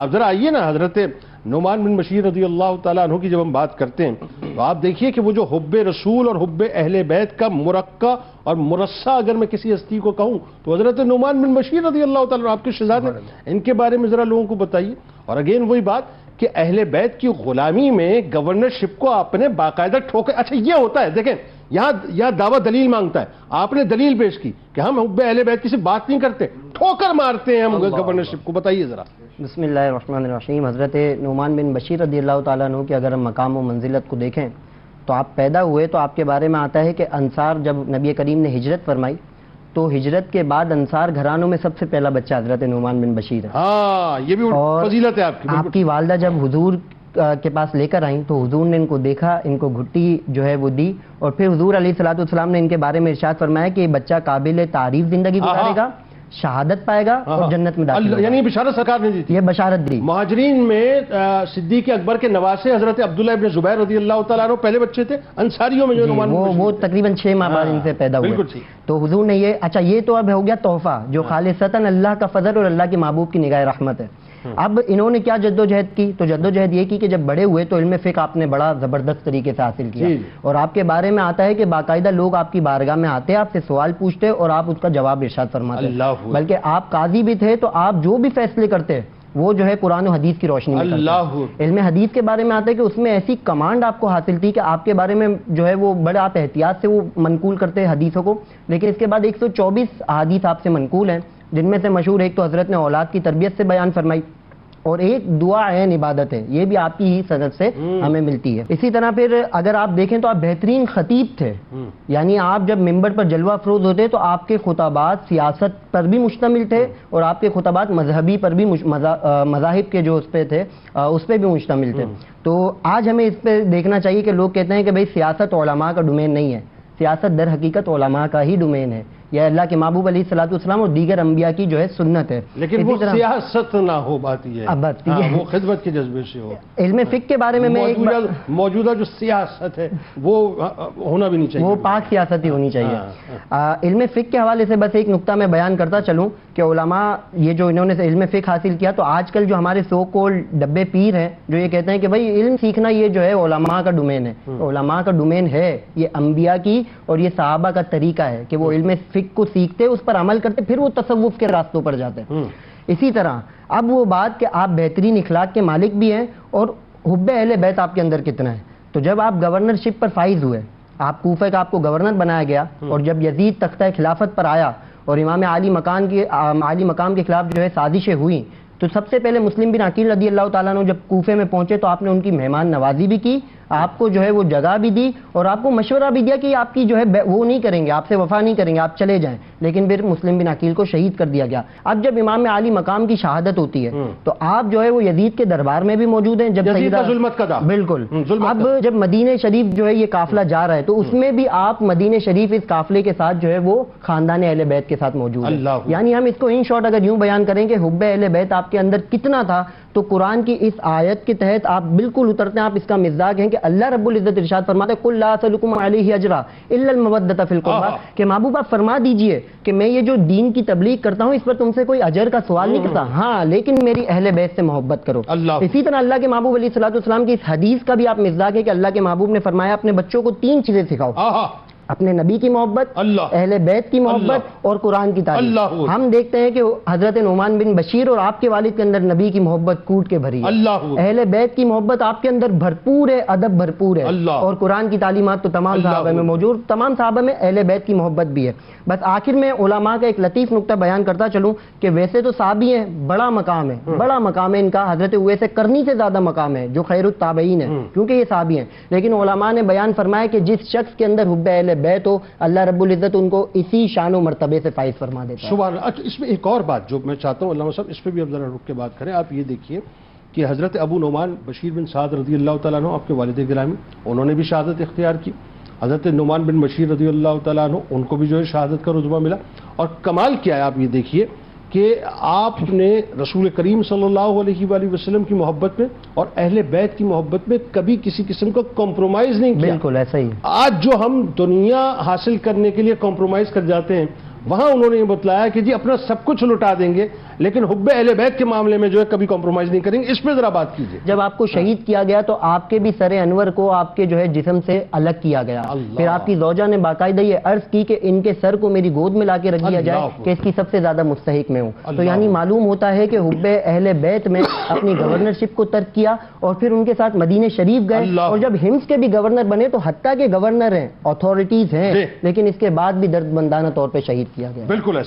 اب ذرا آئیے نا حضرت نعمان بن بشیر رضی اللہ تعالیٰ عنہ کی جب ہم بات کرتے ہیں تو آپ دیکھیے کہ وہ جو حب رسول اور حب اہل بیت کا مرقع اور مرصع اگر میں کسی ہستی کو کہوں تو حضرت نعمان بن بشیر رضی اللہ تعالیٰ عنہ آپ کے شہزادے، ان کے بارے میں ذرا لوگوں کو بتائیے۔ اور اگین وہی بات کہ اہل بیت کی غلامی میں گورنرشپ کو آپ نے باقاعدہ ٹھوکے، اچھا یہ ہوتا ہے دیکھیں یہاں دعویٰ دلیل مانگتا ہے، آپ نے دلیل پیش کی کہ ہم حب اہل بیت کی صرف بات نہیں کرتے، ٹھوکر مارتے ہیں ہم گورنرشپ کو، بتائیے ذرا۔ بسم اللہ الرحمن الرحیم۔ حضرت نعمان بن بشیر رضی اللہ تعالیٰ عنہ کی اگر ہم مقام و منزلت کو دیکھیں تو آپ پیدا ہوئے تو آپ کے بارے میں آتا ہے کہ انصار جب نبی کریم نے ہجرت فرمائی تو ہجرت کے بعد انصار گھرانوں میں سب سے پہلا بچہ حضرت نعمان بن بشیر ہے۔ ہاں یہ بھی فضیلت ہے آپ کی والدہ جب حضور کے پاس لے کر آئیں تو حضور نے ان کو دیکھا، ان کو گھٹی جو ہے وہ دی، اور پھر حضور علیہ الصلوۃ والسلام نے ان کے بارے میں ارشاد فرمایا کہ یہ بچہ قابل تعریف زندگی گزارے گا، شہادت پائے گا اور جنت میں داخل ہوگا۔ یعنی یہ بشارت سرکار نے دی تھی، یہ بشارت دی۔ مہاجرین میں صدیق اکبر کے نواسے حضرت عبداللہ ابن زبیر رضی اللہ تعالیٰ عنہ پہلے بچے تھے، انصاریوں میں جو نعمان وہ تقریباً 6 ماہ بعد ان سے پیدا ہوئے۔ تو حضور نے یہ اچھا یہ تو اب ہو گیا تحفہ جو خالصتاً اللہ کا فضل اور اللہ کے محبوب کی نگاہ رحمت ہے۔ اب انہوں نے کیا جدوجہد کی؟ تو جدوجہد یہ کی کہ جب بڑے ہوئے تو علم فقہ آپ نے بڑا زبردست طریقے سے حاصل کیا، اور آپ کے بارے میں آتا ہے کہ باقاعدہ لوگ آپ کی بارگاہ میں آتے، آپ سے سوال پوچھتے اور آپ اس کا جواب ارشاد فرماتے، بلکہ آپ قاضی بھی تھے تو آپ جو بھی فیصلے کرتے وہ جو ہے قرآن و حدیث کی روشنی میں کرتے۔ علم حدیث کے بارے میں آتا ہے کہ اس میں ایسی کمانڈ آپ کو حاصل تھی کہ آپ کے بارے میں جو ہے وہ بڑے آپ احتیاط سے وہ منقول کرتے حدیثوں کو، لیکن اس کے بعد 124 احادیث آپ سے منقول ہیں، جن میں سے مشہور ایک تو حضرت نے اولاد کی تربیت سے بیان فرمائی، اور ایک دعا عین عبادت ہے، یہ بھی آپ کی ہی سند سے ہمیں ملتی ہے۔ اسی طرح پھر اگر آپ دیکھیں تو آپ بہترین خطیب تھے، یعنی آپ جب ممبر پر جلوہ افروز ہوتے تو آپ کے خطبات سیاست پر بھی مشتمل تھے اور آپ کے خطبات مذہبی پر بھی مذاہب کے جو اس پہ تھے اس پہ بھی مشتمل تھے۔ تو آج ہمیں اس پہ دیکھنا چاہیے کہ لوگ کہتے ہیں کہ بھئی سیاست علماء کا ڈومین نہیں ہے، سیاست در حقیقت علماء کا ہی ڈومین ہے، یہ اللہ کے محبوب علیہ الصلوۃ والسلام اور دیگر انبیاء کی جو ہے سنت ہے، لیکن وہ سیاست نہ ہو، بات یہ ہے وہ خدمت کے جذبے سے ہو۔ علم فقہ کے بارے میں موجودہ جو سیاست ہے وہ ہونا بھی نہیں چاہیے، وہ پاک سیاست ہی ہونی چاہیے۔ علم فقہ کے حوالے سے بس ایک نقطہ میں بیان کرتا چلوں کہ علماء یہ جو انہوں نے علم فقہ حاصل کیا، تو آج کل جو ہمارے سو کول ڈبے پیر ہیں جو یہ کہتے ہیں کہ بھائی علم سیکھنا یہ جو ہے علماء کا ڈومین ہے، علماء کا ڈومین ہے، یہ انبیاء کی اور یہ صحابہ کا طریقہ ہے کہ وہ علم فقہ کو سیکھتے، اس پر عمل کرتے، پھر وہ تصوف کے راستوں پر جاتے ہیں۔ اسی طرح اب وہ بات کہ آپ بہترین اخلاق کے مالک بھی ہیں اور حب اہل بیت آپ کے اندر کتنا ہے، تو جب آپ گورنرشپ پر فائز ہوئے، آپ کوفہ کا آپ کو گورنر بنایا گیا، اور جب یزید تختہ خلافت پر آیا اور امام عالی مقام کے خلاف جو ہے سازشیں ہوئیں، تو سب سے پہلے مسلم بن عقیل رضی اللہ تعالیٰ عنہ جب کوفے میں پہنچے تو آپ نے ان کی مہمان نوازی بھی کی، آپ کو جو ہے وہ جگہ بھی دی اور آپ کو مشورہ بھی دیا کہ آپ کی جو ہے وہ نہیں کریں گے، آپ سے وفا نہیں کریں گے، آپ چلے جائیں، لیکن پھر مسلم بن عقیل کو شہید کر دیا گیا۔ اب جب امام عالی مقام کی شہادت ہوتی ہے تو آپ جو ہے وہ یزید کے دربار میں بھی موجود ہیں، جب بالکل اب جب مدینہ شریف جو ہے یہ قافلہ جا رہا ہے تو اس میں بھی آپ مدینہ شریف اس قافلے کے ساتھ جو ہے وہ خاندان اہل بیت کے ساتھ موجود ہیں۔ یعنی ہم اس کو ان شارٹ اگر یوں بیان کریں کہ حب اہل بیت آپ کے اندر کتنا تھا، تو قرآن کی اس آیت کے تحت آپ بالکل اترتے ہیں، آپ اس کا مزاج ہیں کہ اللہ رب العزت ارشاد فرماتے ہیں قل لا اسألکم علیہ اجرا الا المودۃ فی القربى، کہ محبوب آپ فرما دیجئے کہ میں یہ جو دین کی تبلیغ کرتا ہوں اس پر تم سے کوئی اجر کا سوال نہیں کرتا، ہاں لیکن میری اہل بیت سے محبت کرو۔ اسی طرح اللہ کے محبوب علیہ الصلوۃ والسلام کی اس حدیث کا بھی آپ مزاج ہے کہ اللہ کے محبوب نے فرمایا اپنے بچوں کو 3 چیزیں سکھاؤ، اپنے نبی کی محبت، اہل بیت کی محبت اور قرآن کی تعلیم۔ ہم دیکھتے ہیں کہ حضرت نعمان بن بشیر اور آپ کے والد کے اندر نبی کی محبت کوٹ کے بھری ہے، اہل بیت کی محبت آپ کے اندر بھرپور ہے، ادب بھرپور ہے، اور قرآن کی تعلیمات تو تمام صحابہ میں موجود، تمام صحابہ میں اہل بیت کی محبت بھی ہے۔ بس آخر میں علماء کا ایک لطیف نقطہ بیان کرتا چلوں کہ ویسے تو صحابی ہیں، بڑا مقام ہے ان کا، حضرت اویس کرنی سے زیادہ مقام ہے جو خیر التابعین ہے کیونکہ یہ صحابی ہیں، لیکن علماء نے بیان فرمایا کہ جس شخص کے اندر حب اہل بیت ہو اللہ رب العزت ان کو اسی شان و مرتبے سے فائز فرما دیتا ہے۔ سبحان اللہ۔ اچھا اس میں ایک اور بات جو میں چاہتا ہوں علامہ صاحب اس پہ بھی اب ذرا رک کے بات کریں، آپ یہ دیکھیے کہ حضرت ابو نعمان بشیر بن سعد رضی اللہ تعالیٰ عنہ آپ کے والد گرامی، انہوں نے بھی شہادت اختیار کی، حضرت نعمان بن بشیر رضی اللہ تعالیٰ عنہ ان کو بھی جو ہے شہادت کا رتبہ ملا، اور کمال کیا ہے آپ یہ دیکھیے کہ آپ نے رسول کریم صلی اللہ علیہ وآلہ وسلم کی محبت میں اور اہل بیت کی محبت میں کبھی کسی قسم کا کمپرومائز نہیں کیا۔ بالکل ایسا ہی۔ آج جو ہم دنیا حاصل کرنے کے لیے کمپرومائز کر جاتے ہیں وہاں انہوں نے یہ بتلایا کہ جی اپنا سب کچھ لٹا دیں گے لیکن حب اہل بیت کے معاملے میں جو ہے کبھی کمپرومائز نہیں کریں گے. اس پہ ذرا بات کیجیے. جب آپ کو شہید کیا گیا تو آپ کے بھی سر انور کو آپ کے جو ہے جسم سے الگ کیا گیا. پھر آپ کی زوجہ نے باقاعدہ یہ عرض کی کہ ان کے سر کو میری گود میں لا کے رکھ دیا جائے کہ اس کی سب سے زیادہ مستحق میں ہوں. تو یعنی معلوم ہوتا ہے کہ حب اہل بیت میں اپنی گورنرشپ کو ترک کیا اور پھر ان کے ساتھ مدینہ شریف گئے اور جب ہمس کے بھی گورنر بنے تو حتیٰ کہ گورنر ہیں، اتھارٹیز ہیں، لیکن اس کے بعد بھی درد مندانہ طور پہ شہید کیا گیا. بالکل ایسا.